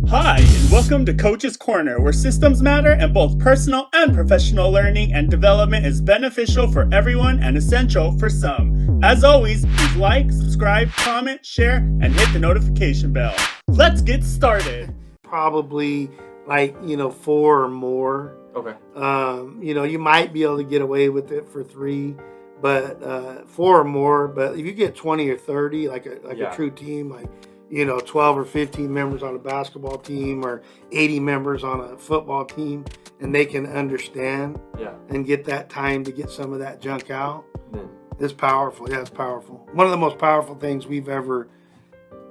Hi, and welcome to Coach's Corner, where systems matter and both personal and professional learning and development is beneficial for everyone and essential for some. As always, please like, subscribe, comment, share, and hit the notification bell. Let's get started. Probably like, 4 or more. Okay. You might be able to get away with it for 3, but 4 or more. But if you get 20 or 30, like a true team, like 12 or 15 members on a basketball team or 80 members on a football team, and they can understand and get that time to get some of that junk out, it's powerful. Yeah, it's powerful. One of the most powerful things we've ever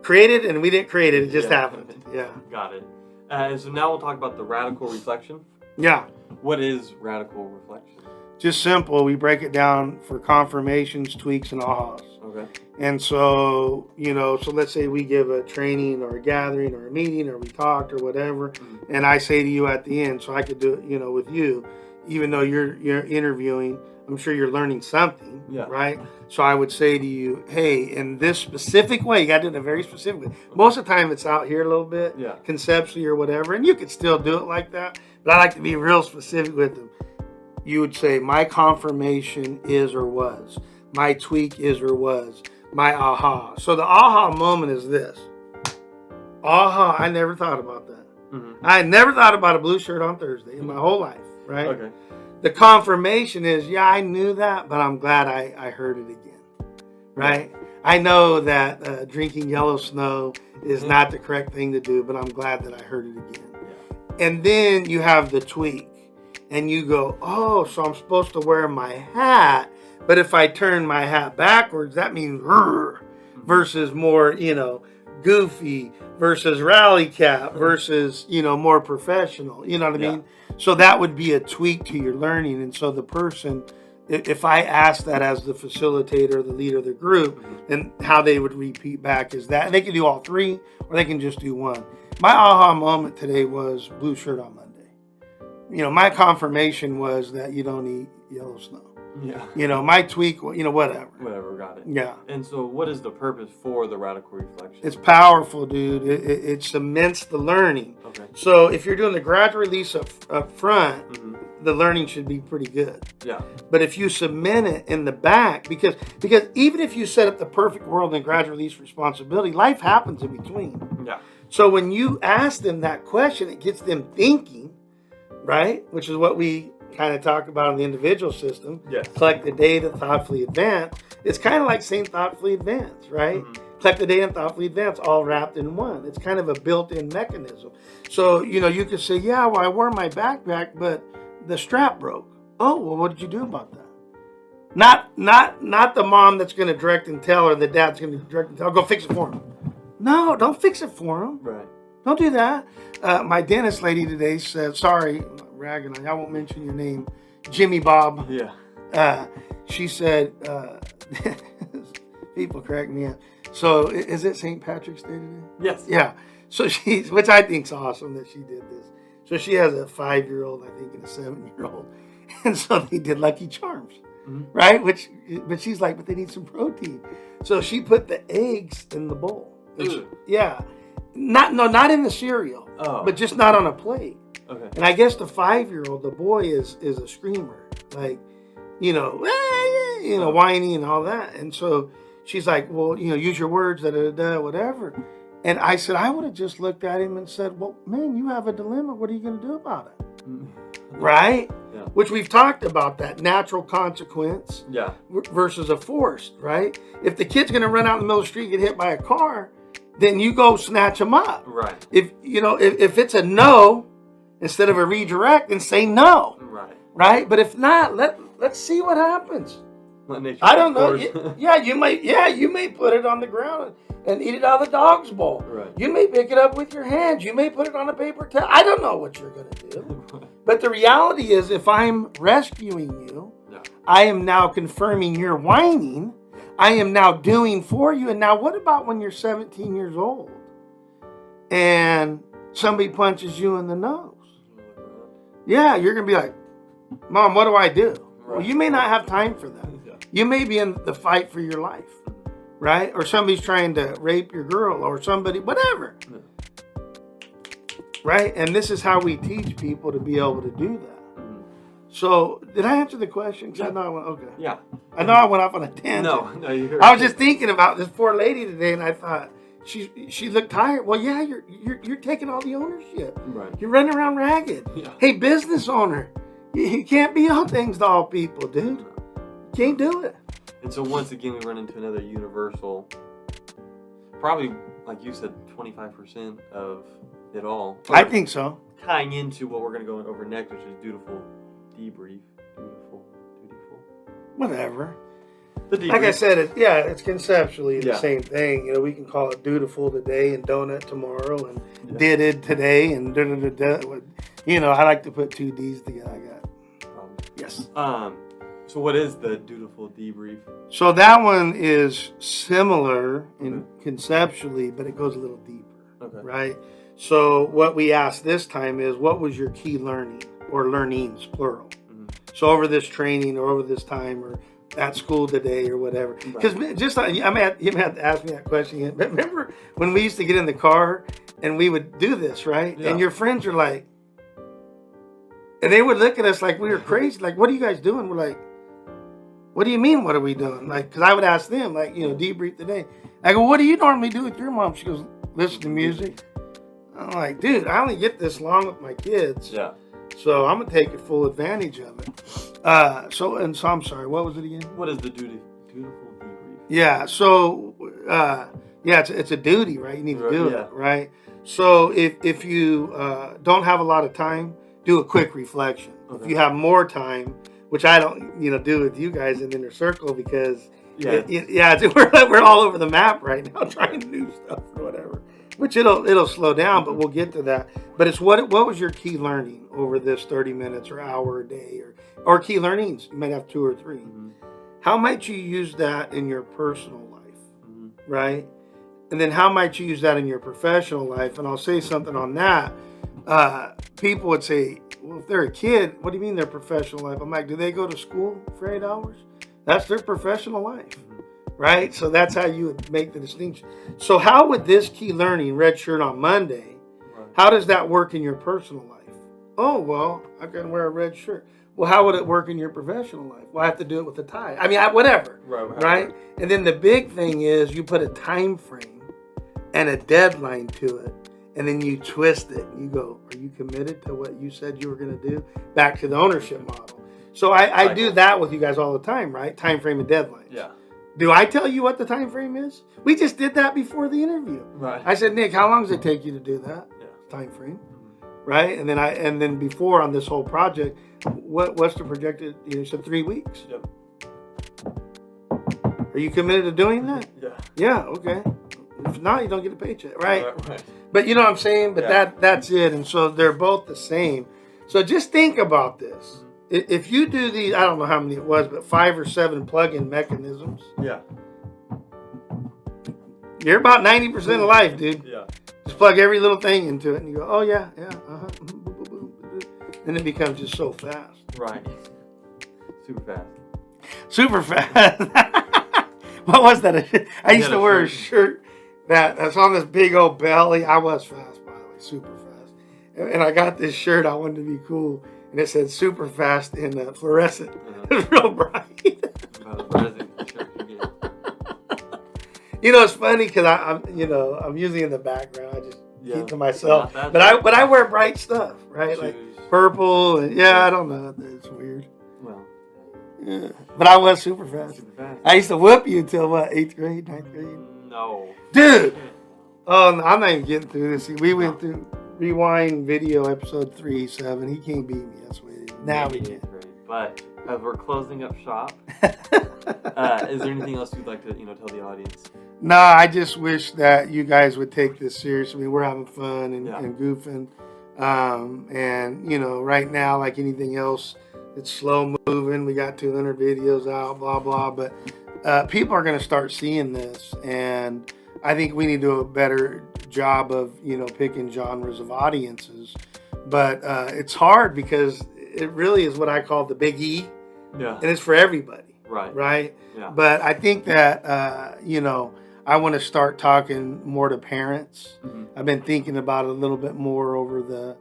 created, and we didn't create it, it just happened. Yeah. Got it. So now we'll talk about the radical reflection. Yeah. What is radical reflection? Just simple. We break it down for confirmations, tweaks, and ahas. Okay. And so, so let's say we give a training or a gathering or a meeting or we talked or whatever, and I say to you at the end, so I could do it, with you, even though you're interviewing, I'm sure you're learning something, right? So I would say to you, hey, in this specific way, you got to do it in a very specific way. Most of the time it's out here a little bit, conceptually or whatever, and you could still do it like that, but I like to be real specific with them. You would say, my confirmation is or was. My tweak is or was. My aha. So the aha moment is this. Aha, I never thought about that. I never thought about a blue shirt on Thursday in my whole life, right? Okay. The confirmation is, I knew that, but I'm glad I heard it again, right? I know that drinking yellow snow is not the correct thing to do, but I'm glad that I heard it again. And then you have the tweak, and you go, oh, so I'm supposed to wear my hat, but if I turn my hat backwards, that means versus more, goofy versus rally cap versus, more professional. You know what I mean? So that would be a tweak to your learning. And so the person, if I ask that as the facilitator, the leader of the group, then how they would repeat back is that. And they can do all 3 or they can just do 1. My aha moment today was blue shirt on Monday. My confirmation was that you don't eat yellow snow. Yeah. My tweak, whatever. Whatever, got it. Yeah. And so what is the purpose for the radical reflection? It's powerful, dude. It cements the learning. Okay. So if you're doing the gradual release up front, the learning should be pretty good. Yeah. But if you cement it in the back, because even if you set up the perfect world and gradual release responsibility, life happens in between. Yeah. So when you ask them that question, it gets them thinking, right? Which is what we kind of talk about in the individual system. Yes. Collect the data, thoughtfully advance. It's kind of like saying thoughtfully advance, right? Collect the data and thoughtfully advance, all wrapped in one. It's kind of a built-in mechanism. So, you could say, well, I wore my backpack, but the strap broke. Oh, well, what did you do about that? Not the mom that's going to direct and tell, or the dad's going to direct and tell, go fix it for him. No, don't fix it for him. Right. Don't do that. My dentist lady today said, sorry, I'm ragging on you, I won't mention your name, Jimmy Bob. Yeah. She said, people crack me up. So is it St. Patrick's Day today? Yes. Yeah. So which I think's awesome that she did this. So she has a 5-year-old, I think, and a 7-year-old. And so they did Lucky Charms, right? But she's like, but they need some protein. So she put the eggs in the bowl. Yeah. Not in the cereal, but just not on a plate. Okay. And I guess the 5-year-old, the boy is a screamer, like, whiny and all that. And so she's like, well, use your words, whatever. And I said, I would have just looked at him and said, well, man, you have a dilemma. What are you going to do about it? Right? Yeah. Which we've talked about, that natural consequence versus a forced, right? If the kid's going to run out in the middle of the street and get hit by a car, then you go snatch them up. Right. If it's a no instead of a redirect, then say no. Right. Right. But if not, let's see what happens. I don't know. You may put it on the ground and eat it out of the dog's bowl. Right. You may pick it up with your hands. You may put it on a paper towel. I don't know what you're going to do. But the reality is, if I'm rescuing you, I am now confirming your whining. I am now doing for you. And now what about when you're 17 years old and somebody punches you in the nose? Yeah, you're going to be like, Mom, what do I do? Right. Well, you may not have time for that. You may be in the fight for your life, right? Or somebody's trying to rape your girl or somebody, whatever. right? And this is how we teach people to be able to do that. Mhm. So, did I answer the question? 'Cause Yeah. I know I went, okay. Yeah. I know I went off on a tangent. No, you I was just thinking about this poor lady today, and I thought she looked tired. Well, yeah, you're taking all the ownership. Right. You're running around ragged. Yeah. Hey, business owner, you can't be all things to all people, dude. You can't do it. And so once again, we run into another universal, probably, like you said, 25% of it all. I think so. Tying into what we're going to go over next, which is dutiful debrief. Dutiful. Whatever. The debrief. Like I said, it's conceptually the Yeah. same thing. You know, we can call it dutiful today and donut tomorrow and Yeah. did it today and da da da da. You know, I like to put two D's together. I got yes. So what is the dutiful debrief? So that one is similar in conceptually, but it goes a little deeper, Okay. right? So what we asked this time is, what was your key learning or learnings, plural? Mhm. So over this training or over this time or at school today or whatever. Because just you may have to ask me that question again. But remember when we used to get in the car and we would do this, right? Yeah. And your friends are like, and they would look at us like we were crazy. Like, what are you guys doing? We're like, what do you mean, what are we doing? Like, because I would ask them, like, you know, debrief the day. I go, what do you normally do with your mom? She goes, listen to music. I'm like, dude, I only get this long with my kids. Yeah. So I'm going to take full advantage of it. So I'm sorry, what was it again? What is the dutiful debrief? Yeah, so, it's a duty, right? You need to do Yeah. it, right? So if you don't have a lot of time, do a quick reflection. Okay. If you have more time, which I don't, do with you guys in Inner Circle because, we're all over the map right now trying to do stuff or whatever. Which it'll slow down, but we'll get to that. But it's what was your key learning over this 30 minutes or hour a day or key learnings? You might have 2 or 3. Mhm. How might you use that in your personal life, Mhm. right? And then how might you use that in your professional life? And I'll say something on that. People would say, well, if they're a kid, what do you mean their professional life? I'm like, do they go to school for 8 hours? That's their professional life, right? So that's how you would make the distinction. So how would this key learning, red shirt on Monday, Right. how does that work in your personal life? Oh, well, I can wear a red shirt. Well, how would it work in your professional life? Well, I have to do it with a tie. I mean, whatever, right? And then the big thing is you put a time frame and a deadline to it, and then you twist it. You go, are you committed to what you said you were going to do? Back to the ownership model. So I do that with you guys all the time, right? Time frame and deadlines. Yeah. Do I tell you what the time frame is? We just did that before the interview. Right. I said, Nick, how long does it take you to do that? Yeah. Time frame, right? And then before on this whole project, what's the projected? You said 3 weeks. Yep. Are you committed to doing that? Yeah. Yeah. Okay. If not, you don't get a paycheck, right? Right. But you know what I'm saying? But Yeah. that's it. And so they're both the same. So just think about this. If you do these, I don't know how many it was, but 5 or 7 plug-in mechanisms, Yeah. you're about 90% of life, dude. Yeah. Just plug every little thing into it and you go, oh yeah, uh-huh. Boop, boop, boop, boop. And it becomes just so fast. Right. Super fast. Super fast. What was that? I used to wear a shirt that's on this big old belly. I was fast, by the way, super fast. And I got this shirt. I wanted to be cool. And it said super fast in fluorescent. It was real bright. It's funny because I'm using it in the background. I just keep to myself. But I wear bright stuff, right? Like purple and I don't know. It's weird. Well. Yeah. But I was super fast. Super fast. I used to whoop you until what, 8th grade, 9th grade? No. Dude! Oh, no, I'm not even getting through this. We went through Rewind Video episode 3-7. He can't beat me. That's what it is. Now we can. But as we're closing up shop, is there anything else you'd like to tell the audience? No, I just wish that you guys would take this seriously. We're having fun and goofing. And, right now, like anything else, it's slow moving. We got 200 videos out, blah, blah. But people are going to start seeing this. And I think we need to do a better job of, picking genres of audiences. But it's hard because it really is what I call the big E. Yeah. And it's for everybody. Right. Right? Yeah. But I think that, I want to start talking more to parents. Mhm. I've been thinking about it a little bit more over the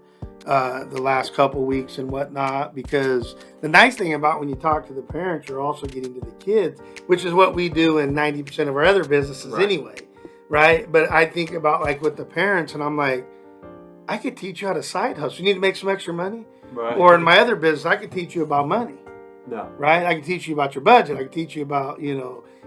last couple weeks and whatnot, because the nice thing about when you talk to the parents, you're also getting to the kids, which is what we do in 90% of our other businesses Right. anyway, right? But I think about like with the parents, and I'm like, I could teach you how to side hustle. You need to make some extra money, Right. or in my other business, I could teach you about money. No. Right? I can teach you about your budget. I can teach you about,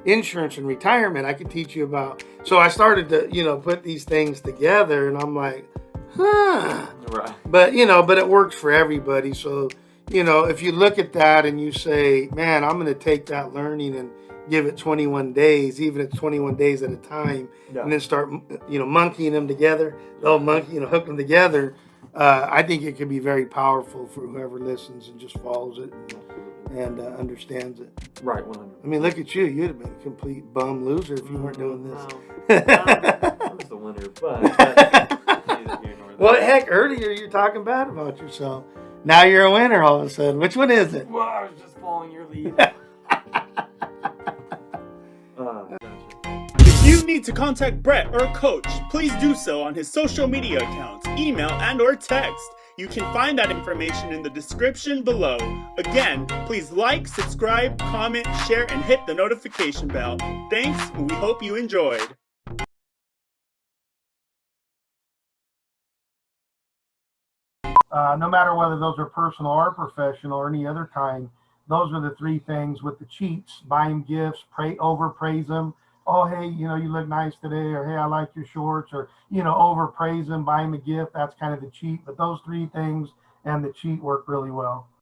insurance and retirement. I can teach you about. So I started to, put these things together, and I'm like, huh. Right. But, but it works for everybody. So, if you look at that and you say, man, I'm going to take that learning and give it 21 days, even if it's 21 days at a time, Yeah. and then start, monkeying them together, hook them together. I think it can be very powerful for whoever listens and just follows it and understands it. Right. 100. I mean, look at you. You'd have been a complete bum loser if you weren't doing this. I was the winner, but neither here nor there. Well, heck, earlier you're talking bad about yourself. Now you're a winner all of a sudden. Which one is it? Well, I was just following your lead. Gotcha. If you need to contact Brett or Coach, please do so on his social media accounts, email, and or text. You can find that information in the description below. Again, please like, subscribe, comment, share, and hit the notification bell. Thanks, and we hope you enjoyed. No matter whether those are personal or professional or any other kind, those are the three things with the cheats. Buy them gifts, overpraise them. Oh, hey, you look nice today, or hey, I like your shorts, or, overpraise them, buy them a gift. That's kind of the cheat. But those three things and the cheat work really well.